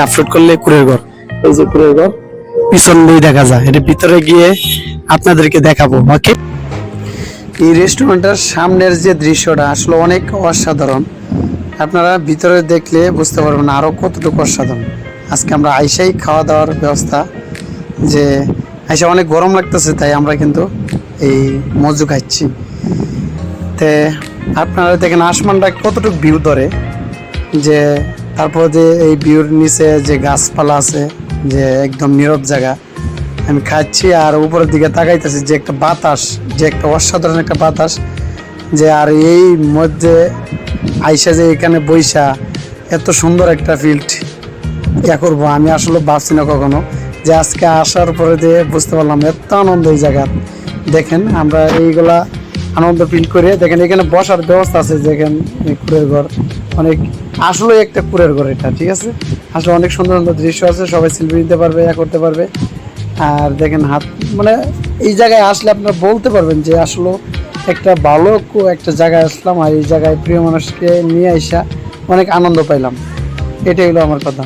Upload করলে কুড়ের ঘর, এই যে কুড়ের ঘর পিছন দিয়ে দেখা যায়, এটা ভিতরে গিয়ে আপনাদেরকে দেখাবো। ওকে, এই রেস্টুরেন্টের সামনের যে দৃশ্যটা আসলে অনেক অসাধারণ, আপনারা ভিতরে দেখলে বুঝতে পারবেন আরো কতটুকু অসাধারণ। আজকে আমরা আইসাই খাওয়া দাওয়ার ব্যবস্থা, যে আইসা অনেক গরম লাগতেছে তাই আমরা কিন্তু এই মজু খাচ্ছি। তে আপনারা দেখেন আসমানটা কতটুকু ভিউ ধরে, যে তারপর যে এই ভিউর নিচে যে গাছপালা আছে, যে একদম নীরব জায়গা। আমি খাচ্ছি আর উপরের দিকে তাকাইতেছি, যে একটা বাতাস, যে একটা অসাধারণ একটা বাতাস, যে আর এই মধ্যে আইসা যে এখানে বৈশা এত সুন্দর একটা ফিল্ড ইয়া করবো, আমি আসলে ভাবছি না কখনো, যে আজকে আসার পরে যে বুঝতে পারলাম এত আনন্দ এই জায়গা। দেখেন আমরা এইগুলা আনন্দ ফিল করে, দেখেন এখানে বসার ব্যবস্থা আছে, দেখেন কুড়ের ঘর, অনেক আসলে একটা কুড়ের ঘর এটা, ঠিক আছে। আসলে অনেক সুন্দর সুন্দর দৃশ্য আছে, সবাই সেলফি নিতে পারবে, ইয়া করতে পারবে। আর দেখেন হাত, মানে এই জায়গায় আসলে আপনারা বলতে পারবেন যে আসলে একটা ভালো একটা জায়গায় আসলাম, আর এই জায়গায় প্রিয় মানুষকে নিয়ে আইসা অনেক আনন্দ পাইলাম। এটাই হলো আমার কথা।